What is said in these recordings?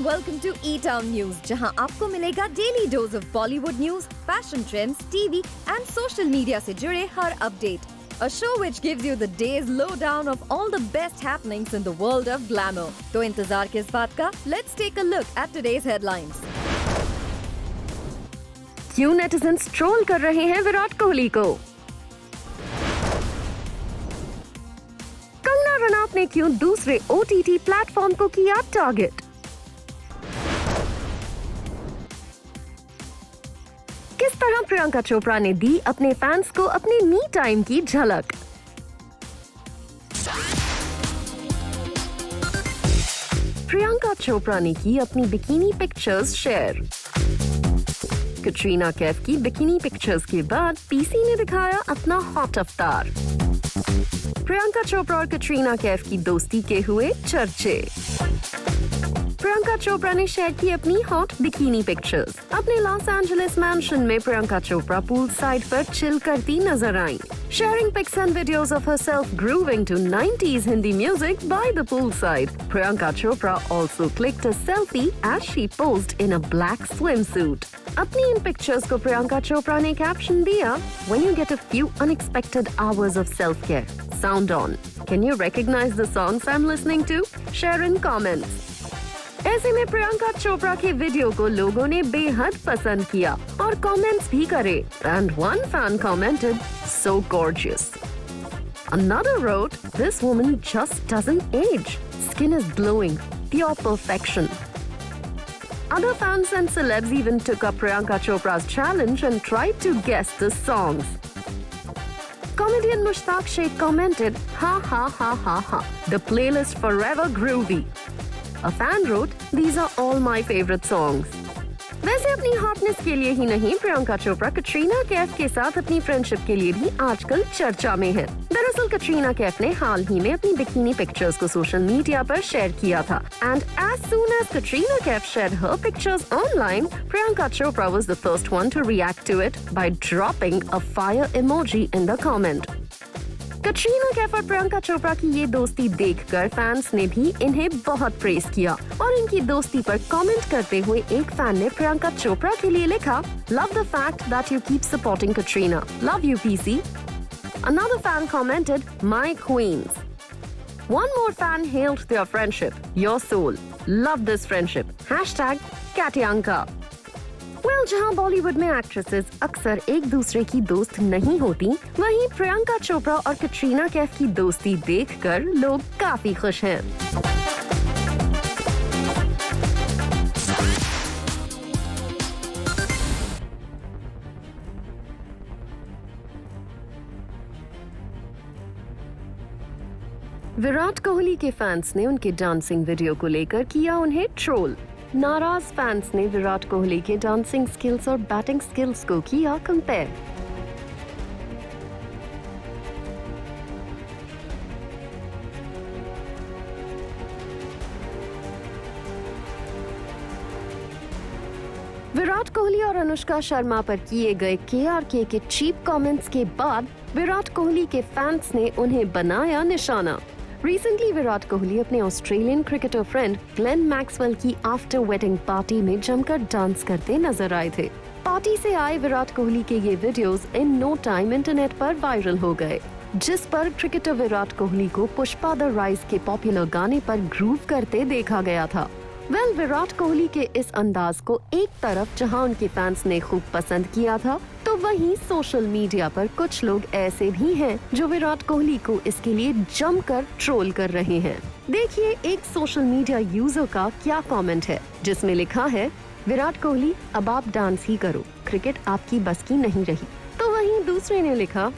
welcome to E-Town News, जहां आपको मिलेगा daily dose of Bollywood news, fashion trends, TV and social media से जुड़े हर update. A show which gives you the day's lowdown of all the best happenings in the world of glamour. तो इंतजार किस बात का? Let's take a look at today's headlines. क्यों netizens troll कर रहे हैं विराट कोहली को? कंगना रनौत ने क्यों दूसरे OTT प्लेटफॉर्म को किया टारगेट? किस तरह प्रियंका चोपड़ा ने दी अपने फैंस को अपने मी टाइम की झलक? प्रियंका चोपड़ा ने की अपनी bikini pictures share. Katrina Kaif की बिकिनी पिक्चर्स के बाद पीसी ने दिखाया अपना हॉट अवतार. प्रियंका चोपड़ा और कैटरीना कैफ की दोस्ती के हुए चर्चे. प्रियंका चोपड़ा ने शेयर की अपनी हॉट बिकिनी पिक्चर्स. अपने लॉस एंजलिस मैंशन में प्रियंका चोपड़ा पूल साइड पर चिल करती नजर आईं. Sharing pics and videos of herself grooving to 90s Hindi music by the poolside. Priyanka Chopra also clicked a selfie as she posed in a black swimsuit. अपनी इन pictures को प्रियंका चोपड़ा ने caption दिया, "When you get a few unexpected hours of self-care, sound on. Can you recognize the songs I'm listening to? Share in comments." ऐसे में प्रियंका चोपड़ा के video को लोगों ने बेहद पसंद किया और कमेंट्स भी करे. And one fan commented, "So gorgeous." Another wrote, "This woman just doesn't age. Skin is glowing. Pure perfection." Other fans and celebs even took up Priyanka Chopra's challenge and tried to guess the songs. Comedian Mushtaq Sheikh commented, "Ha ha ha ha ha. The playlist forever groovy." A fan wrote, "These are all my favorite songs." वैसे अपनी hotness के लिए ही नहीं, प्रियंका चोपड़ा कैटरीना कैफ के साथ अपनी friendship के लिए भी आजकल चर्चा में है. दरअसल कैटरीना कैफ ने हाल ही में अपनी बिकिनी पिक्चर्स को सोशल मीडिया पर शेयर किया था. And as soon as Katrina Kaif shared her pictures online, Priyanka Chopra was the first one to react to it by dropping a fire emoji in the comment. Katrina Kaif और प्रियंका चोपड़ा की ये दोस्ती देखकर फैंस ने भी इन्हें बहुत प्रेज किया और इनकी दोस्ती पर कमेंट करते हुए एक फैन ने प्रियंका चोपड़ा के लिए लिखा, "Love the fact that you keep supporting Katrina. Love you, PC." Another fan commented, "My queens." One more fan hailed their friendship. "Your soul. Love this friendship. #Katyanka." Well, जहां बॉलीवुड में actresses अक्सर एक दूसरे की दोस्त नहीं होती, वहीं प्रियंका चोपड़ा और कैटरीना कैफ की दोस्ती देखकर लोग काफी खुश हैं. विराट कोहली के फैंस ने उनके डांसिंग वीडियो को लेकर किया उन्हें ट्रोल. नाराज फैंस ने विराट कोहली के डांसिंग स्किल्स और बैटिंग स्किल्स को किया कंपेयर. विराट कोहली और अनुष्का शर्मा पर किए गए KRK के चीप कमेंट्स के बाद विराट कोहली के फैंस ने उन्हें बनाया निशाना. रिसेंटली विराट कोहली अपने Australian cricketer friend Glenn Maxwell की आफ्टर वेडिंग पार्टी में जमकर डांस करते नजर आए थे. पार्टी से आए विराट कोहली के ये videos in no time internet पर वायरल हो गए, जिस पर क्रिकेटर विराट कोहली को पुष्पा द राइज के पॉपुलर गाने पर ग्रूव करते देखा गया था. विराट कोहली के इस अंदाज को एक तरफ जहां उनके फैंस ने खूब पसंद किया था, तो वहीं सोशल मीडिया पर कुछ लोग ऐसे भी हैं जो विराट कोहली को इसके लिए जमकर ट्रोल कर रहे हैं. देखिए एक सोशल मीडिया यूजर का क्या कमेंट है, जिसमें लिखा है, "विराट कोहली अब आप डांस ही करो, क्रिकेट आपकी बस की नहीं रही." तो वहीं दूसरे ने लिखा,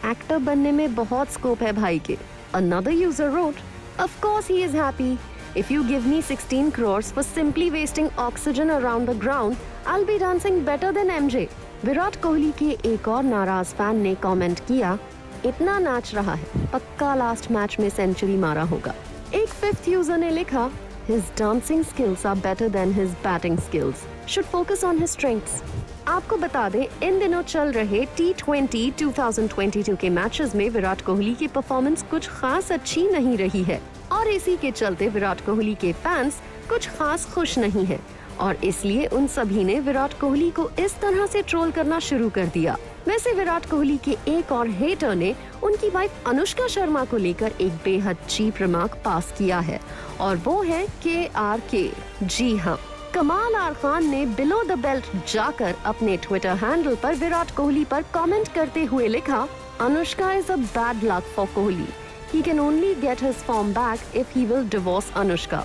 "एक्टर बनने में बहुत स्कोप है भाई के." Another user wrote, "Of course he is happy. If you give me 16 crores for simply wasting oxygen around the ground, I'll be dancing better than MJ." Virat Kohli के एक और नाराज फैन ने कमेंट किया, "इतना नाच रहा है, पक्का लास्ट मैच में सेंचुरी मारा होगा." एक फिफ्थ यूजर ने लिखा, "His dancing skills are better than his batting skills. Should focus on his strengths." आपको बता दें, इन दिनों चल रहे T20 2022 के मैचेस में विराट कोहली की परफॉर्मेंस कुछ खास अच्छी नहीं रही है और इसी के चलते विराट कोहली के फैंस कुछ खास खुश नहीं है और इसलिए उन सभी ने विराट कोहली को इस तरह से ट्रोल करना शुरू कर दिया। वैसे विराट कोहली के एक और हेटर ने उनकी वाइफ अनुष्का शर्मा को लेकर एक बेहद चीप रिमार्क पास किया है और वो है KRK। जी हाँ, कमाल आर खान ने बिलो द बेल्ट जाकर अपने ट्विटर हैंडल पर विराट कोहली पर कमेंट करते हुए लिखा, Anushka is a bad luck for Kohli. He can only get his form back if he will divorce Anushka.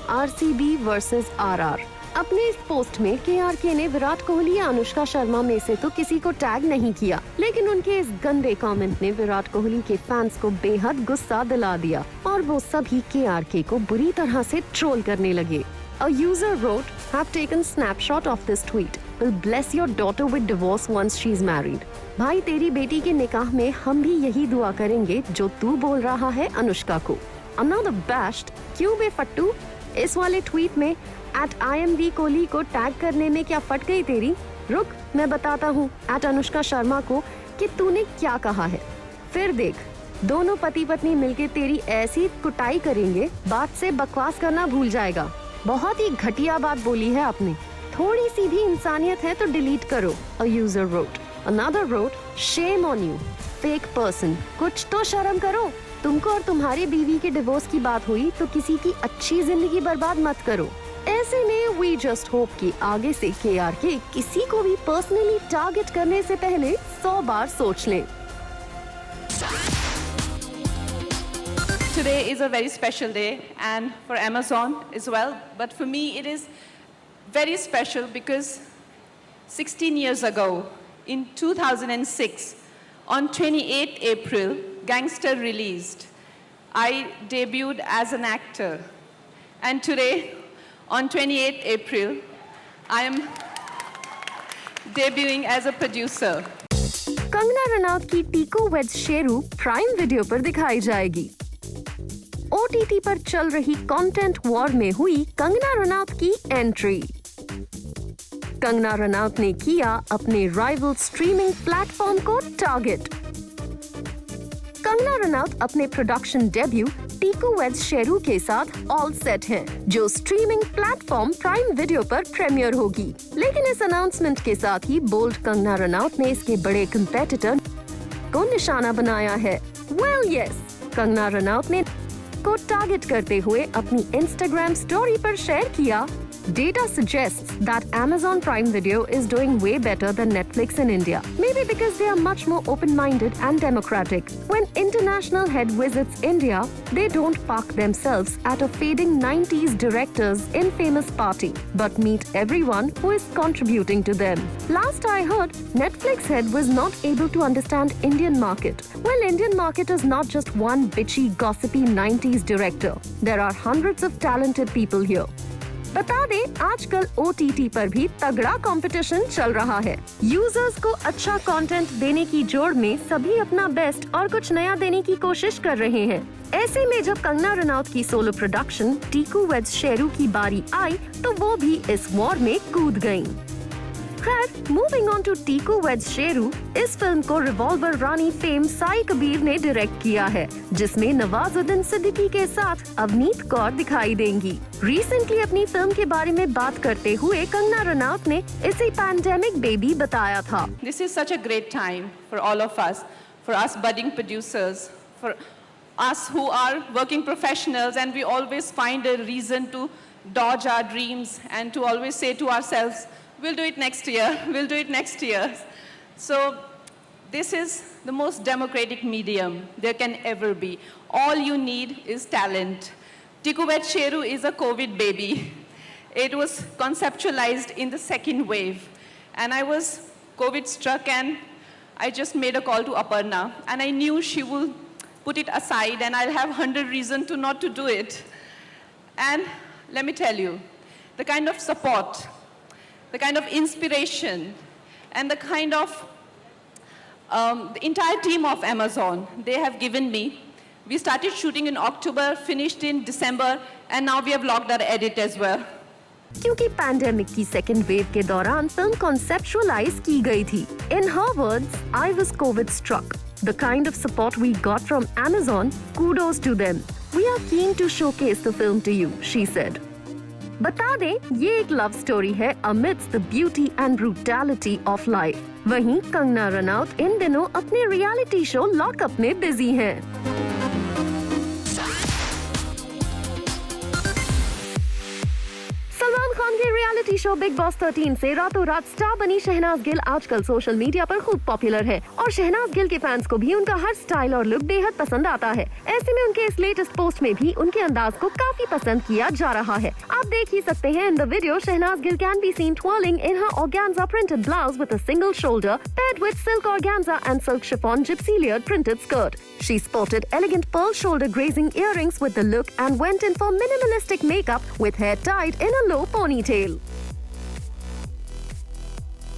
#RCB versus RR। अपने इस पोस्ट में KRK ने विराट कोहली या अनुष्का शर्मा में से तो किसी को टैग नहीं किया, लेकिन उनके इस गंदे कमेंट ने विराट कोहली के फैंस को बेहद गुस्सा दिला दिया और वो सभी KRK को बुरी तरह से ट्रोल करने लगे। A user wrote, "Have taken snapshot of this tweet. Will bless your daughter with divorce once she's married." भाई तेरी बेटी के निकाह में हम भी यही दुआ करेंगे जो तू बोल रहा है अनुष्का को। I'm not abashed। क्यों बे फट्टू? इस वाले ट्वीट में @IMD कोहली को टैग करने में क्या फट गई तेरी? रुक, मैं बताता हूँ @अनुष्का शर्मा को कि तूने क्या कहा है। फिर देख, दोनों पति पत्नी मिलके तेरी ऐसी कुटाई करेंगे, बात से बकवास करना भूल जाएगा। बहुत ही घटिया बात बोली है आपने, थोड़ी सी भी इंसानियत है तो डिलीट करो। A user wrote. Another wrote, "Shame on you, fake person." कुछ तो शर्म करो। तुमको और तुम्हारी बीवी के डिवोर्स की बात हुई तो किसी की अच्छी जिंदगी बर्बाद मत करो। ऐसे में we just hope कि आगे से KRK किसी को भी पर्सनली टारगेट करने से पहले 100 बार सोच लें। Today is a very special day and for Amazon as well, but for me it is very special because 16 years ago in 2006 on 28th April Gangster released. I debuted as an actor and today on 28th April I am debuting as a producer. Kangana Ranaut की Tiku weds Sheru prime video पर दिखाई जाएगी। OTT पर चल रही content war में हुई कंगना रनौत की एंट्री। कंगना रनौत ने किया अपने राइवल स्ट्रीमिंग प्लेटफॉर्म को टारगेट। कंगना रनौत अपने production debut Tiku weds Sheru के साथ ऑल सेट हैं, जो स्ट्रीमिंग प्लेटफॉर्म प्राइम वीडियो पर प्रीमियर होगी। लेकिन इस अनाउंसमेंट के साथ ही बोल्ड कंगना रनौत ने इसके बड़े कंपेटिटर को निशाना बनाया है। वेल यस, कंगना रनौत ने को टारगेट करते हुए अपनी इंस्टाग्राम स्टोरी पर शेयर किया, Data suggests that Amazon Prime Video is doing way better than Netflix in India. Maybe because they are much more open-minded and democratic. When international head visits India, they don't park themselves at a fading 90s director's infamous party, but meet everyone who is contributing to them. Last I heard, Netflix head was not able to understand Indian market. Well, Indian market is not just one bitchy, gossipy 90s director. There are hundreds of talented people here. बता दें, आजकल OTT पर भी तगड़ा competition चल रहा है। Users को अच्छा कंटेंट देने की जोड़ में सभी अपना बेस्ट और कुछ नया देने की कोशिश कर रहे हैं। ऐसे में जब कंगना रनौत की solo production Tiku weds Sheru की बारी आई तो वो भी इस वॉर में कूद गईं। खैर, moving on to Tiku weds Sheru, इस फिल्म को रिवॉल्वर रानी फेम साई कबीर ने डायरेक्ट किया है, जिसमें नवाजुद्दीन सिद्दीकी के साथ अवनीत कौर दिखाई देंगी। रिसेंटली अपनी फिल्म के बारे में बात करते हुए कंगना रनौत ने इसे पैंडेमिक बेबी बताया था। This is such a great time for all of us, for us budding producers, for us who are working professionals, and we always find a reason to dodge our dreams and to always say to ourselves, we'll do it next year, we'll do it next year. So this is the most democratic medium there can ever be. All you need is talent. Tiku Weds Sheru is a COVID baby. It was conceptualized in the second wave. And I was COVID struck and I just made a call to Aparna. And I knew she would put it aside and I'll have 100 reasons to not to do it. And let me tell you, the kind of support, the kind of inspiration, and the kind of the entire team of Amazon they have given me. We started shooting in October, finished in December, and now we have logged our edit as well. क्योंकि pandemic की second wave के दौरान film conceptualise की गई थी। In her words, I was COVID struck. The kind of support we got from Amazon, kudos to them. We are keen to showcase the film to you, she said. बता दें, ये एक love story है amidst the beauty and brutality of life. वहीं कंगना रनौत इन दिनों अपने reality show lockup में busy हैं। सलमान खान के रियलिटी शो बिग बॉस 13 से रातों रात स्टार बनी शहनाज गिल आजकल सोशल मीडिया पर खूब पॉपुलर है और शहनाज गिल के फैंस को भी उनका हर स्टाइल और लुक बेहद पसंद आता है। ऐसे में उनके इस लेटेस्ट पोस्ट में भी उनके अंदाज को काफी पसंद किया जा रहा है। आप देख ही सकते हैं in the video Shehnaaz Gill can be seen twirling in her organza printed blouse with a single shoulder paired with silk organza and silk chiffon gypsy layered printed skirt. She sported elegant pearl shoulder grazing earrings with the look and went in for minimalistic makeup with hair tied in a low ponytail.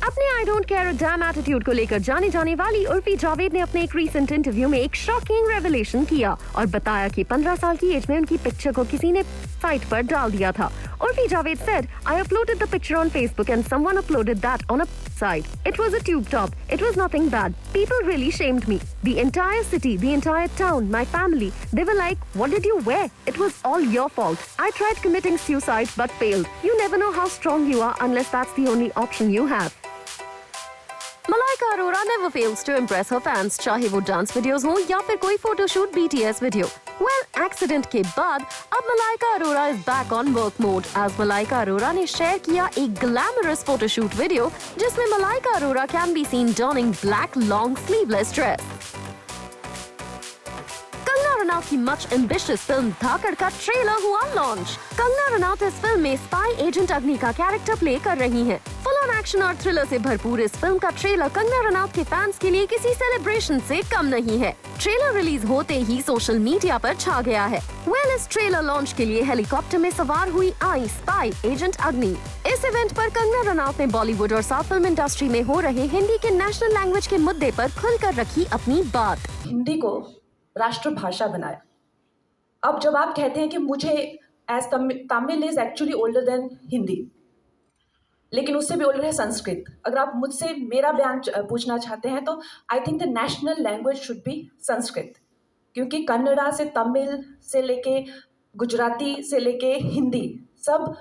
अपने I don't care a dam attitude को लेकर जाने जाने वाली उर्फी जावेद ने अपने एक recent interview में एक शॉकिंग रेवलेशन किया और बताया कि 15 साल की एज में उनकी पिक्चर को किसी ने साइट पर डाल दिया था। Urfi Javed said, I uploaded the picture on Facebook and someone uploaded that on a site. It was a tube top. It was nothing bad. People really shamed me. The entire city, the entire town, my family, they were like, what did you wear? It was all your fault. I tried committing suicide but failed. You never know how strong you are unless that's the only option you have. Malaika Arora never fails to impress her fans, चाहे वो dance videos हो या फिर कोई photoshoot BTS video. Well, accident के बाद अब Malaika Arora is back on work mode, as Malaika Arora ने शेयर किया एक ग्लैमरस फोटोशूट वीडियो जिसमें Malaika Arora can be seen donning black long sleeveless dress. Kangana Ranaut की मच एम्बिशियस फिल्म धाकड़ का ट्रेलर हुआ लॉन्च। कंगना रनौत इस फिल्म में स्पाई एजेंट अग्नि का कैरेक्टर प्ले कर रही हैं। फुल ऑन एक्शन और थ्रिलर से भरपूर इस फिल्म का ट्रेलर कंगना रनौत के फैंस के लिए किसी सेलिब्रेशन से कम नहीं है। ट्रेलर रिलीज होते ही सोशल मीडिया पर छा गया है। वेल, इस ट्रेलर लॉन्च के लिए हेलीकॉप्टर में सवार हुई आई स्पाई एजेंट अग्नि। इस इवेंट पर कंगना रनौत ने बॉलीवुड और साउथ फिल्म इंडस्ट्री में हो रहे हिंदी के नेशनल लैंग्वेज के मुद्दे पर खुलकर रखी अपनी बात। हिंदी को राष्ट्रभाषा बनाया। अब जब आप कहते हैं कि मुझे as Tamil is actually older than Hindi, लेकिन उससे भी ओल्डर है संस्कृत। अगर आप मुझसे मेरा बयान पूछना चाहते हैं तो I think the national language should be Sanskrit, क्योंकि कन्नड़ा से तमिल से लेके गुजराती से लेके हिंदी सब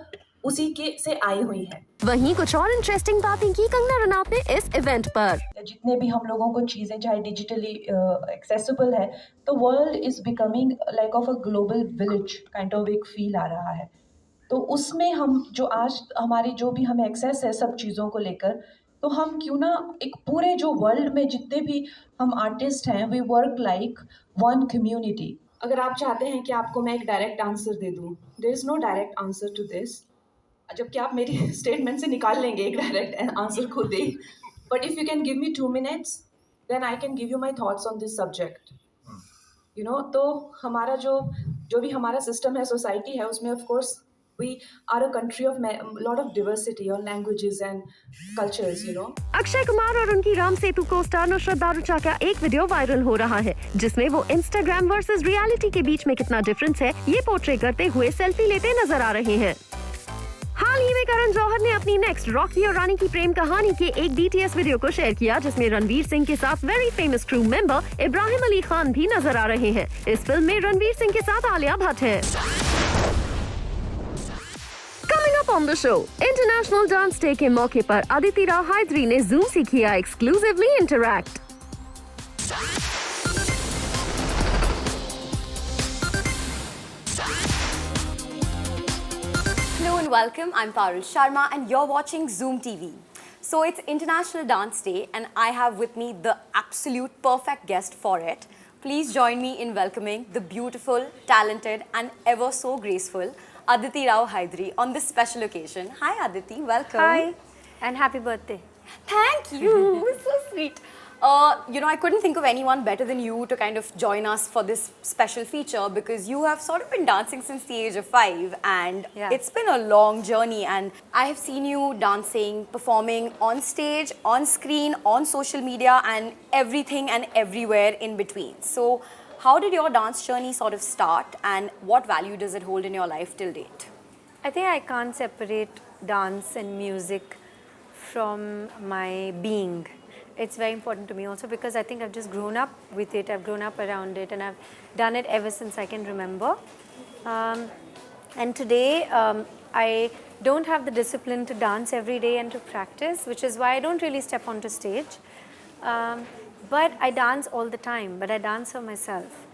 उसी के से आई हुई है। वहीं कुछ और इंटरेस्टिंग बातें की कंगना रनौत ने इस इवेंट पर। जितने भी हम लोगों को चीज़ें चाहे डिजिटली एक्सेसिबल है, तो world is becoming like of a global village kind of एक फील आ रहा है। तो उसमें हम जो आज हमारी जो भी हमें एक्सेस है सब चीज़ों को लेकर, तो हम क्यों ना एक पूरे जो वर्ल्ड में जितने भी हम आर्टिस्ट हैं, we work like one community. अगर आप चाहते हैं कि आपको मैं एक डायरेक्ट आंसर दे दूँ, there is no direct answer to this, जबकि आप मेरी स्टेटमेंट से निकाल लेंगे एक डायरेक्ट आंसर खुद ही। But if you can give me 2 minutes, then I can give you my thoughts on this subject. You know, तो हमारा जो भी हमारा सिस्टम है, सोसाइटी है, उसमें of course we are a country of lot of diversity on languages and cultures, you know. Akshay Kumar और उनकी राम सेतु को स्टार नुसरत दारूचा का एक वीडियो वायरल हो रहा है जिसमें वो इंस्टाग्राम वर्सेस रियलिटी के बीच में कितना डिफरेंस है ये पोर्ट्रे करते हुए सेल्फी लेते नजर आ रहे हैं। हाल ही में करण जौहर ने अपनी नेक्स्ट रॉकी और रानी की प्रेम कहानी के एक BTS वीडियो को शेयर किया जिसमें रणवीर सिंह के साथ very famous crew member Ibrahim Ali Khan भी नजर आ रहे हैं। इस फिल्म में रणवीर सिंह के साथ आलिया भट्ट है। Coming up on the show, International Dance Day के मौके पर अदिति राव हैदरी ने Zoom से किया exclusively interact। Hello and welcome. I'm Parul Sharma and you're watching Zoom TV. So it's International Dance Day and I have with me the absolute perfect guest for it. Please join me in welcoming the beautiful, talented and ever so graceful Aditi Rao Hydari on this special occasion. Hi Aditi, welcome. Hi and happy birthday. Thank you, so sweet. You know, I couldn't think of anyone better than you to kind of join us for this special feature because you have sort of been dancing since the age of 5 and it's been a long journey and I have seen you dancing, performing on stage, on screen, on social media and everything and everywhere in between. So how did your dance journey sort of start and what value does it hold in your life till date? I think I can't separate dance and music from my being. it's very important to me also because I think I've just grown up with it, I've grown up around it, and I've done it ever since I can remember. And today, I don't have the discipline to dance every day and to practice, which is why I don't really step onto stage. But I dance all the time, but I dance for myself.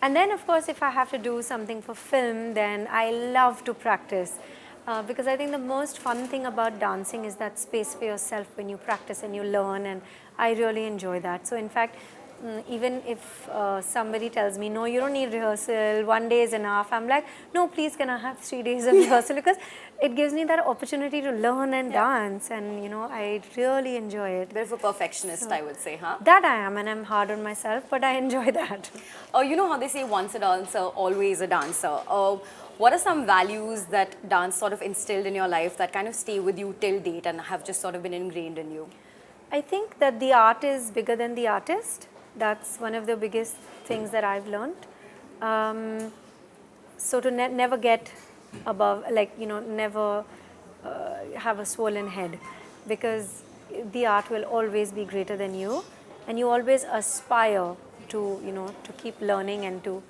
And then, of course, if I have to do something for film, then I love to practice. Because I think the most fun thing about dancing is that space for yourself when you practice and you learn, and I really enjoy that. So in fact, even if somebody tells me, no, you don't need rehearsal, 1 day is enough, I'm like, no, please can I have 3 days of rehearsal, because it gives me that opportunity to learn and dance, and you know, I really enjoy it. Bit of a perfectionist, I would say, huh? That I am, and I'm hard on myself, but I enjoy that. You know how they say once a dancer, always a dancer. What are some values that dance sort of instilled in your life that kind of stay with you till date and have just sort of been ingrained in you? I think that the art is bigger than the artist. That's one of the biggest things that I've learned. So to never get above, like, you know, never have a swollen head, because the art will always be greater than you, and you always aspire to, you know, to keep learning and to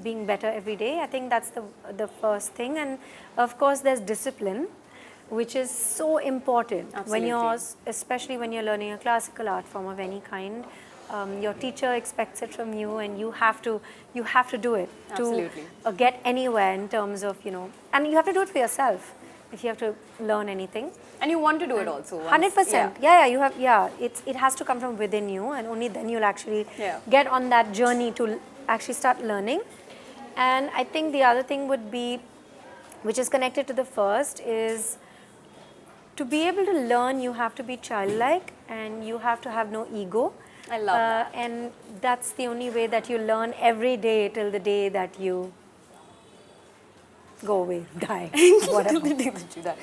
being better every day. I think that's the first thing. And of course there's discipline, which is so important. Absolutely. When you're, especially when you're learning a classical art form of any kind. Your teacher expects it from you, and you have to do it. Absolutely. To get anywhere in terms of, you know, and you have to do it for yourself if you have to learn anything. And you want to do it also. 100%. Yeah, you have. Yeah, it has to come from within you, and only then you'll actually get on that journey to actually start learning. And I think the other thing would be, which is connected to the first, is to be able to learn, you have to be childlike, and you have to have no ego. I love that. And that's the only way that you learn every day till the day that you go away, die, whatever.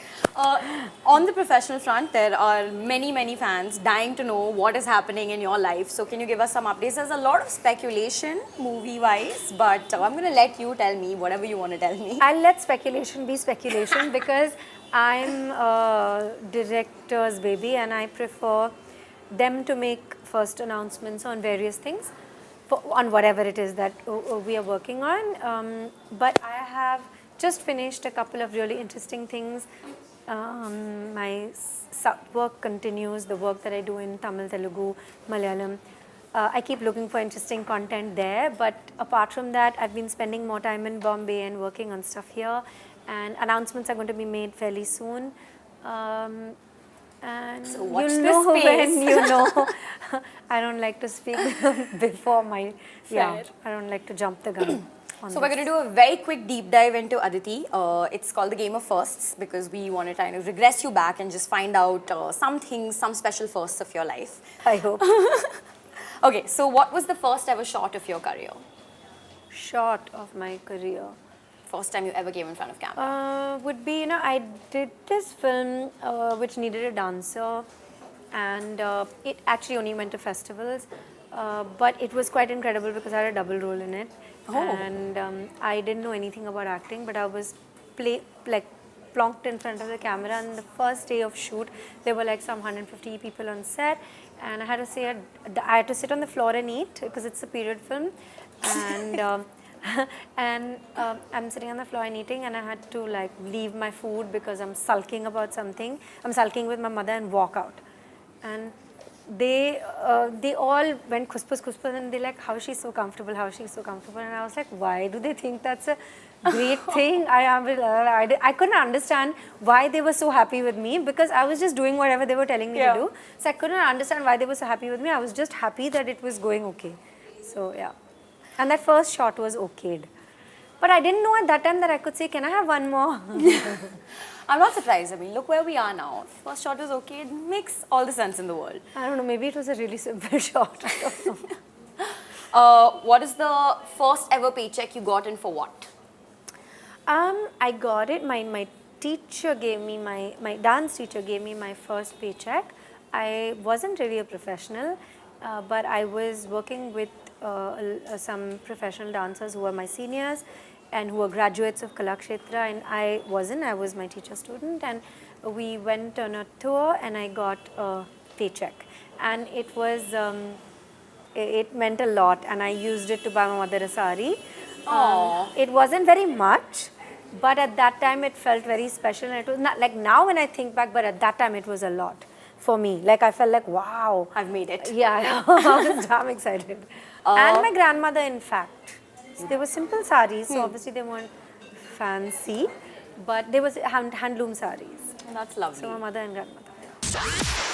On the professional front, there are many fans dying to know what is happening in your life. So can you give us some updates? There's a lot of speculation, movie-wise, but I'm going to let you tell me whatever you want to tell me. I'll let speculation be speculation because I'm a director's baby, and I prefer them to make first announcements on various things, on whatever it is that we are working on. But I have just finished a couple of really interesting things. My work continues, the work that I do in Tamil, Telugu, Malayalam. I keep looking for interesting content there, but apart from that, I've been spending more time in Bombay and working on stuff here, and announcements are going to be made fairly soon. And so watch you'll know this when space. you know. I don't like to speak before my, I don't like to jump the gun. So we're going to do a very quick deep dive into Aditi. It's called the Game of Firsts, because we want to kind of regress you back and just find out some things, some special firsts of your life. I hope. Okay, so what was the first ever shot of your career? Shot of my career. First time you ever came in front of camera? Would be, you know, I did this film which needed a dancer, and it actually only went to festivals, but it was quite incredible because I had a double role in it. And I didn't know anything about acting, but I was plonked in front of the camera, and the first day of shoot there were like some 150 people on set, and I had to sit on the floor and eat because it's a period film, and I'm sitting on the floor and eating, and I had to like leave my food because I'm sulking about something. I'm sulking with my mother and walk out, and they all went kuspus, and they're like, how is she so comfortable, how is she so comfortable? And I was like, why do they think that's a great thing? I couldn't understand why they were so happy with me, because I was just doing whatever they were telling me to do. So I couldn't understand why they were so happy with me. I was just happy that it was going okay. So yeah. And that first shot was okayed. But I didn't know at that time that I could say, can I have one more? I'm not surprised. I mean, look where we are now. First shot was okay. It makes all the sense in the world. I don't know. Maybe it was a really simple shot. I don't know. What is the first ever paycheck you got, and for what? I got it. My teacher gave me, my dance teacher gave me my first paycheck. I wasn't really a professional, but I was working with some professional dancers who were my seniors and who were graduates of Kalakshetra, and I wasn't. I was my teacher student, and we went on a tour, and I got a paycheck. and it was, it meant a lot, and I used it to buy my mother a sari. It wasn't very much, but at that time it felt very special, and it was not like now when I think back, but at that time it was a lot for me. Like I felt like, wow, I've made it. yeah, I was damn excited. And my grandmother, in fact, they were simple saris, so obviously they weren't fancy, but they was handloom saris. That's lovely. So my mother and grandmother.